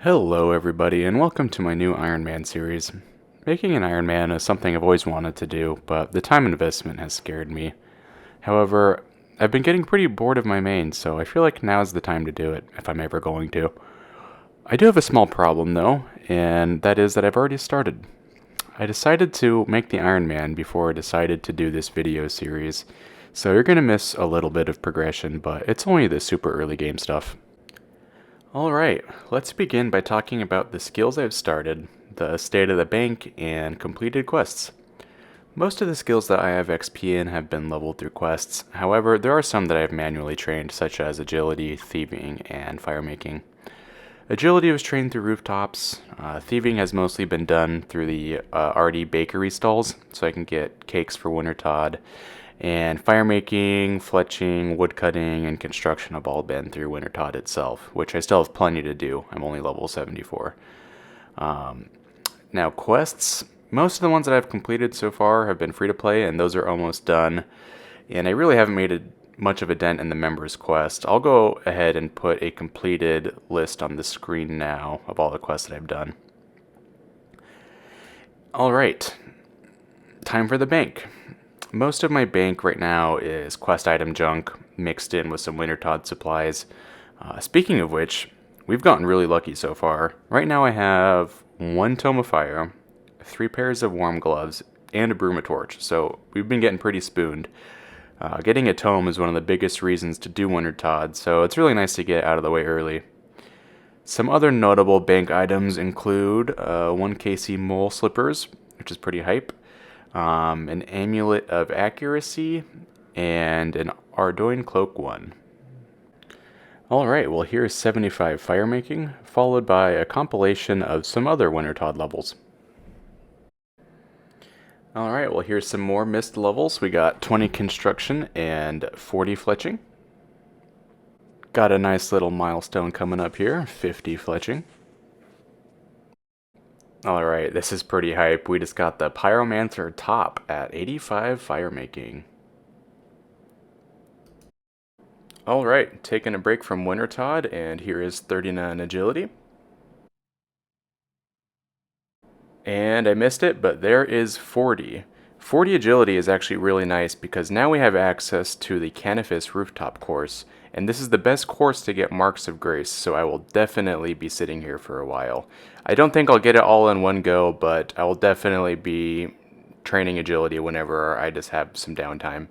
Hello everybody and welcome to my new Iron Man series. Making an Iron Man is something I've always wanted to do, but the time investment has scared me. However, I've been getting pretty bored of my main, so I feel like now is the time to do it, if I'm ever going to. I do have a small problem though, and that is that I've already started. I decided to make the Iron Man before I decided to do this video series, so you're going to miss a little bit of progression, but it's only the super early game stuff. Alright, let's begin by talking about the skills I've started, the state of the bank, and completed quests. Most of the skills that I have XP in have been leveled through quests, however, there are some that I have manually trained, such as agility, thieving, and firemaking. Agility was trained through rooftops, thieving has mostly been done through the RD bakery stalls, so I can get cakes for Wintertod, and firemaking, fletching, woodcutting, and construction have all been through Wintertod itself, which I still have plenty to do. I'm only level 74. Now quests, most of the ones that I've completed so far have been free to play, and those are almost done. And I really haven't made much of a dent in the members quest. I'll go ahead and put a completed list on the screen now of all the quests that I've done. Alright, time for the bank. Most of my bank right now is quest item junk mixed in with some Wintertod supplies. Speaking of which, we've gotten really lucky so far. Right now I have 1 tome of fire, 3 pairs of warm gloves, and a broom torch, so we've been getting pretty spooned. Getting a tome is one of the biggest reasons to do Wintertod, so it's really nice to get out of the way early. Some other notable bank items include 1 KC mole slippers, which is pretty hype, an amulet of accuracy, and an Ardoin cloak 1. Alright, well here's 75 firemaking, followed by a compilation of some other Wintertod levels. Alright, well here's some more mist levels. We got 20 construction and 40 fletching. Got a nice little milestone coming up here, 50 fletching. Alright, this is pretty hype. We just got the Pyromancer top at 85 firemaking. Alright, taking a break from Wintertod, and here is 39 agility. And I missed it, but there is 40. 40 agility is actually really nice because now we have access to the Canifis rooftop course, and this is the best course to get Marks of Grace, so I will definitely be sitting here for a while. I don't think I'll get it all in one go, but I will definitely be training agility whenever I just have some downtime.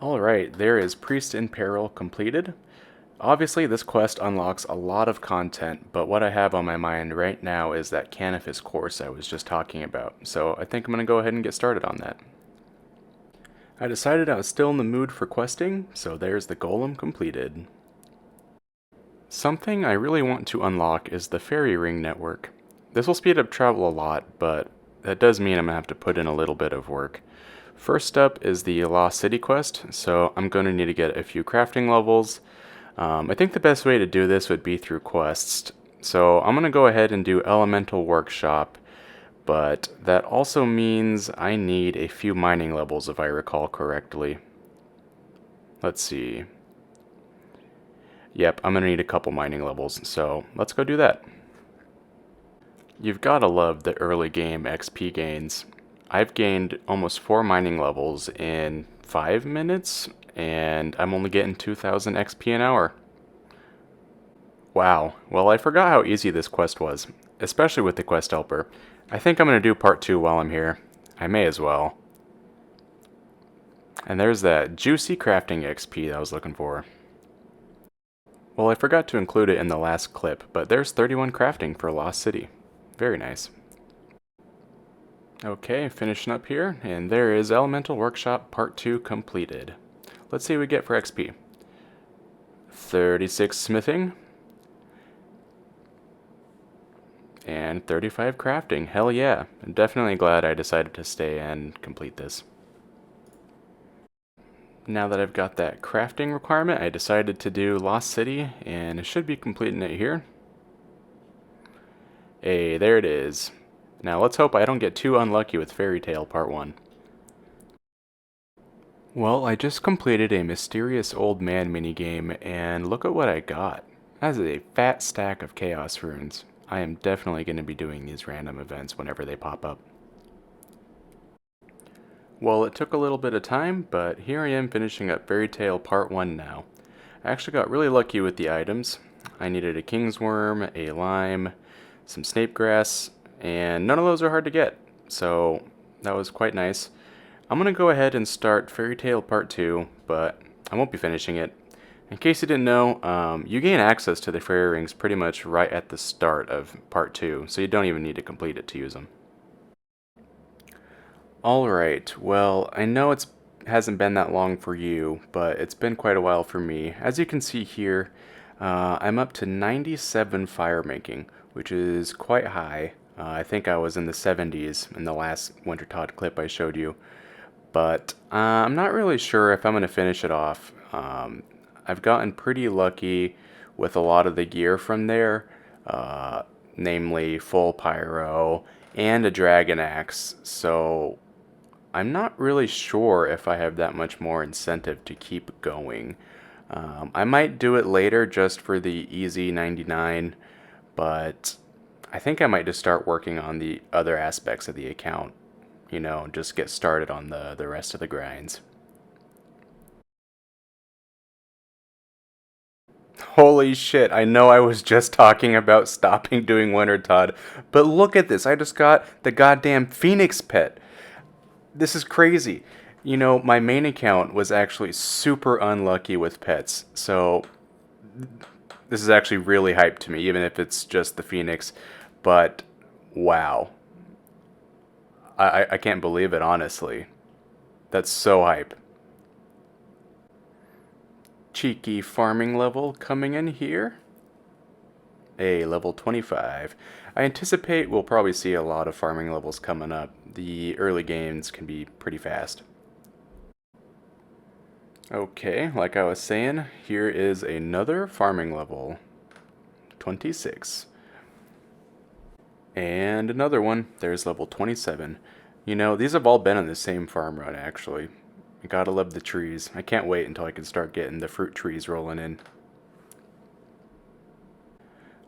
Alright, there is Priest in Peril completed. Obviously, this quest unlocks a lot of content, but what I have on my mind right now is that Canifis course I was just talking about, so I think I'm going to go ahead and get started on that. I decided I was still in the mood for questing, so there's the golem completed. Something I really want to unlock is the fairy ring network. This will speed up travel a lot, but that does mean I'm going to have to put in a little bit of work. First up is the Lost City quest, so I'm going to need to get a few crafting levels. I think the best way to do this would be through quests. So I'm going to go ahead and do Elemental Workshop, but that also means I need a few mining levels if I recall correctly. Let's see. Yep, I'm going to need a couple mining levels, so let's go do that. You've got to love the early game XP gains. I've gained almost 4 mining levels in 5 minutes, and I'm only getting 2,000 XP an hour. Wow, well I forgot how easy this quest was, especially with the quest helper. I think I'm going to do part 2 while I'm here. I may as well. And there's that juicy crafting XP that I was looking for. Well, I forgot to include it in the last clip, but there's 31 crafting for Lost City. Very nice. Okay, finishing up here, and there is Elemental Workshop Part 2 completed. Let's see what we get for XP. 36 smithing. And 35 crafting. Hell yeah. I'm definitely glad I decided to stay and complete this. Now that I've got that crafting requirement, I decided to do Lost City, and I should be completing it here. Hey, there it is. Now let's hope I don't get too unlucky with Fairy Tale Part 1. Well, I just completed a mysterious old man minigame, and look at what I got. That is a fat stack of chaos runes. I am definitely going to be doing these random events whenever they pop up. Well, it took a little bit of time, but here I am finishing up Fairy Tale Part 1 now. I actually got really lucky with the items. I needed a King's Worm, a Lime, some Snape Grass, and none of those are hard to get, so that was quite nice. I'm going to go ahead and start Fairy Tale Part 2, but I won't be finishing it. In case you didn't know, you gain access to the fairy rings pretty much right at the start of Part 2, so you don't even need to complete it to use them. Alright, well, I know it hasn't been that long for you, but it's been quite a while for me. As you can see here, I'm up to 97 fire making, which is quite high. I think I was in the 70s in the last Wintertodt clip I showed you, but I'm not really sure if I'm going to finish it off. I've gotten pretty lucky with a lot of the gear from there, namely full pyro and a dragon axe, so I'm not really sure if I have that much more incentive to keep going. I might do it later just for the easy 99, but I think I might just start working on the other aspects of the account. You know, just get started on the rest of the grinds. Holy shit, I know I was just talking about stopping doing Wintertodt, but look at this, I just got the goddamn Phoenix pet. This is crazy. You know, my main account was actually super unlucky with pets, so this is actually really hyped to me, even if it's just the Phoenix, but wow. I can't believe it, honestly. That's so hype. Cheeky farming level coming in here. A level 25. I anticipate we'll probably see a lot of farming levels coming up. The early games can be pretty fast. Okay, like I was saying, here is another farming level. 26. And another one, there's level 27. You know, these have all been on the same farm run, actually. I gotta love the trees. I can't wait until I can start getting the fruit trees rolling in.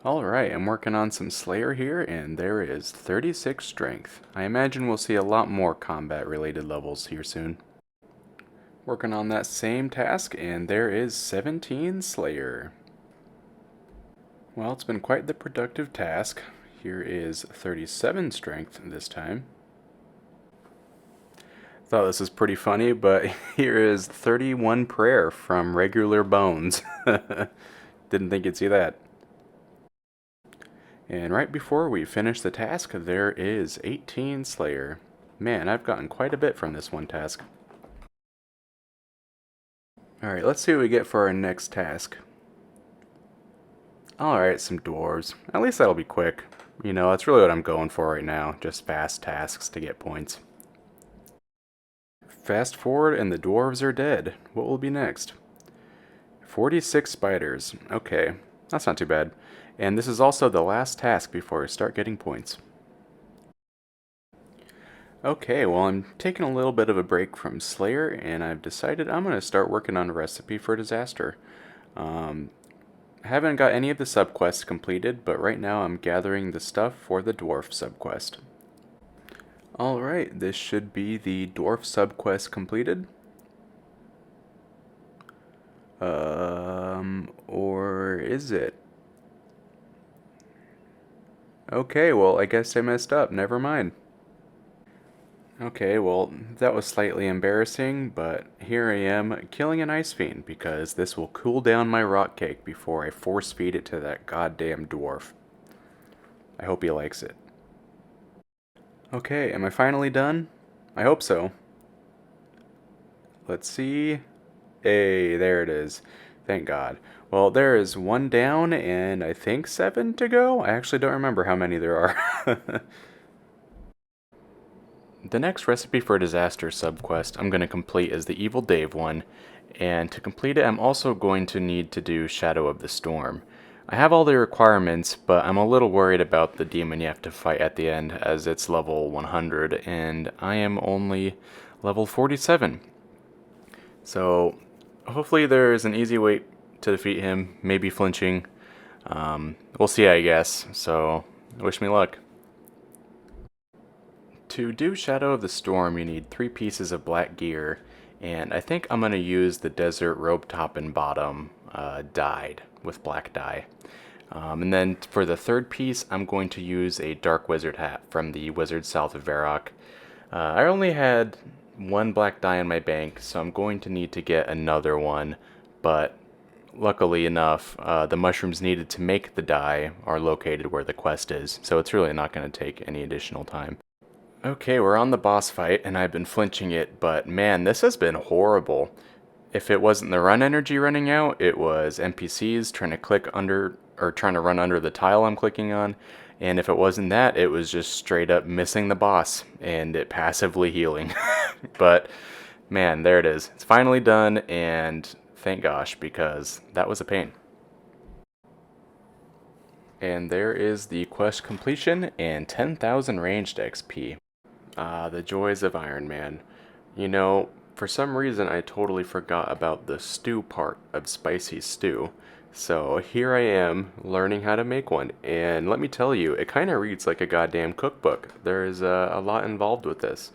Alright, I'm working on some Slayer here, and there is 36 strength. I imagine we'll see a lot more combat-related levels here soon. Working on that same task, and there is 17 Slayer. Well, it's been quite the productive task. Here is 37 strength this time. Thought this was pretty funny, but here is 31 prayer from regular bones. Didn't think you'd see that. And right before we finish the task, there is 18 Slayer. Man, I've gotten quite a bit from this one task. Alright, let's see what we get for our next task. Alright, some dwarves. At least that'll be quick. You know, that's really what I'm going for right now. Just fast tasks to get points. Fast forward and the dwarves are dead. What will be next? 46 spiders. Okay, that's not too bad. And this is also the last task before I start getting points. Okay, well, I'm taking a little bit of a break from Slayer, and I've decided I'm going to start working on a recipe for disaster. Haven't got any of the subquests completed, but right now I'm gathering the stuff for the dwarf subquest. Alright, this should be the dwarf subquest completed. Or is it? Okay, well, I guess I messed up. Never mind. Okay, well, that was slightly embarrassing, but here I am killing an ice fiend because this will cool down my rock cake before I force feed it to that goddamn dwarf. I hope he likes it. Okay, am I finally done? I hope so. Let's see. Hey, there it is. Thank God. Well, there is one down and I think 7 to go. I actually don't remember how many there are. The next recipe for disaster subquest I'm going to complete is the Evil Dave one, and to complete it I'm also going to need to do Shadow of the Storm. I have all the requirements, but I'm a little worried about the demon you have to fight at the end, as it's level 100, and I am only level 47. So, hopefully there is an easy way to defeat him, maybe flinching. We'll see, I guess. So, wish me luck. To do Shadow of the Storm, you need 3 pieces of black gear, and I think I'm going to use the Desert Robe Top and Bottom dyed with black dye. And then for the third piece, I'm going to use a Dark Wizard hat from the Wizard South of Varrock. I only had 1 black dye in my bank, so I'm going to need to get another one, but luckily enough, the mushrooms needed to make the dye are located where the quest is, so it's really not going to take any additional time. Okay, we're on the boss fight, and I've been flinching it, but man, this has been horrible. If it wasn't the run energy running out, it was NPCs trying to click under, or trying to run under the tile I'm clicking on, and if it wasn't that, it was just straight up missing the boss, and it passively healing. But, man, there it is. It's finally done, and thank gosh, because that was a pain. And there is the quest completion and 10,000 ranged XP. Ah, the joys of Iron Man. You know, for some reason I totally forgot about the stew part of spicy stew. So here I am learning how to make one, and let me tell you, it kind of reads like a goddamn cookbook. There's a lot involved with this.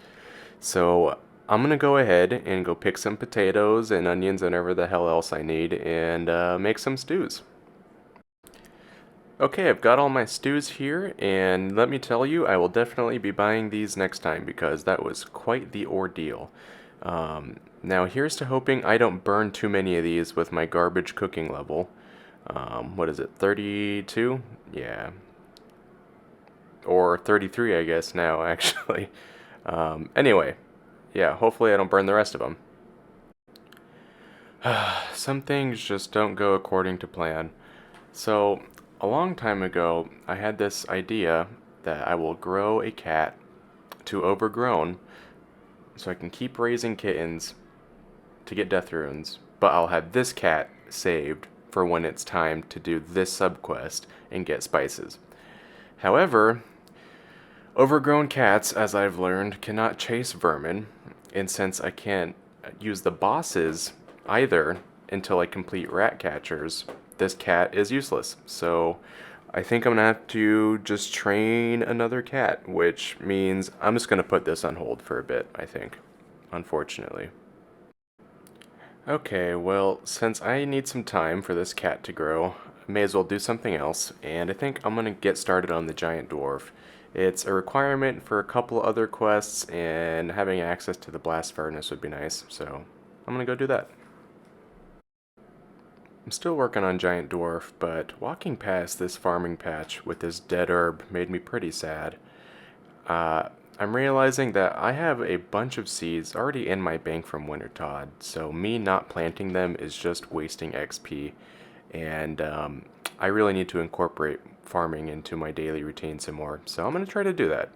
So I'm gonna go ahead and go pick some potatoes and onions and whatever the hell else I need and make some stews. Okay, I've got all my stews here, and let me tell you, I will definitely be buying these next time because that was quite the ordeal. Now, here's to hoping I don't burn too many of these with my garbage cooking level. What is it, 32? Yeah. Or 33, I guess, now, actually. Anyway, yeah, hopefully I don't burn the rest of them. Some things just don't go according to plan. So, a long time ago, I had this idea that I will grow a cat to overgrown so I can keep raising kittens to get death runes, but I'll have this cat saved for when it's time to do this subquest and get spices. However, overgrown cats, as I've learned, cannot chase vermin, and since I can't use the bosses either until I complete rat catchers, this cat is useless. So I think I'm gonna have to just train another cat, which means I'm just gonna put this on hold for a bit, I think, unfortunately. Okay, well, since I need some time for this cat to grow, I may as well do something else, and I think I'm gonna get started on the giant dwarf. It's a requirement for a couple other quests, and having access to the blast furnace would be nice, so I'm gonna go do that. I'm still working on Giant Dwarf, but walking past this farming patch with this dead herb made me pretty sad. I'm realizing that I have a bunch of seeds already in my bank from Wintertod, so me not planting them is just wasting XP, and I really need to incorporate farming into my daily routine some more, so I'm going to try to do that.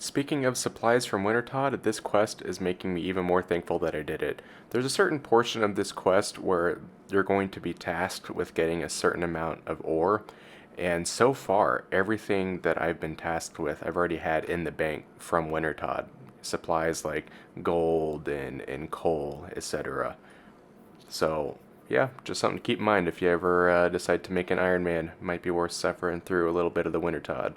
Speaking of supplies from Wintertod, this quest is making me even more thankful that I did it. There's a certain portion of this quest where you're going to be tasked with getting a certain amount of ore, and so far, everything that I've been tasked with, I've already had in the bank from Wintertod. Supplies like gold and coal, etc. So, yeah, just something to keep in mind if you ever decide to make an Iron Man. Might be worth suffering through a little bit of the Wintertod.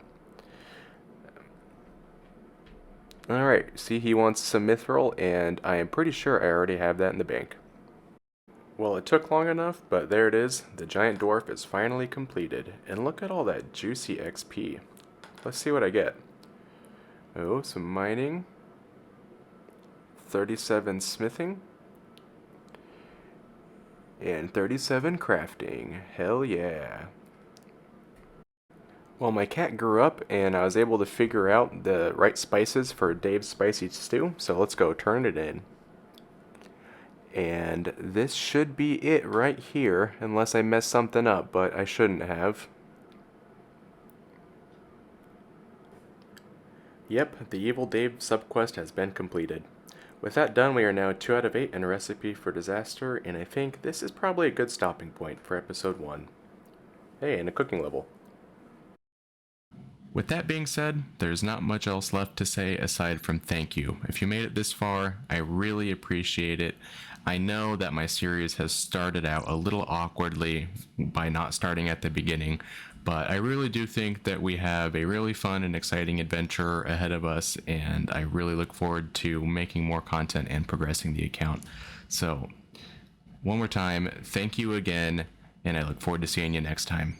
Alright, see, he wants some mithril, and I am pretty sure I already have that in the bank. Well, it took long enough, but there it is. The giant dwarf is finally completed. And look at all that juicy XP. Let's see what I get. Oh, some mining. 37 smithing. And 37 crafting. Hell yeah. Well, my cat grew up, and I was able to figure out the right spices for Dave's spicy stew, so let's go turn it in. And this should be it right here, unless I messed something up, but I shouldn't have. Yep, the Evil Dave subquest has been completed. With that done, we are now 2 out of 8 in a recipe for disaster, and I think this is probably a good stopping point for episode 1. Hey, and a cooking level. With that being said, there's not much else left to say aside from thank you. If you made it this far, I really appreciate it. I know that my series has started out a little awkwardly by not starting at the beginning, but I really do think that we have a really fun and exciting adventure ahead of us, and I really look forward to making more content and progressing the account. So, one more time, thank you again, and I look forward to seeing you next time.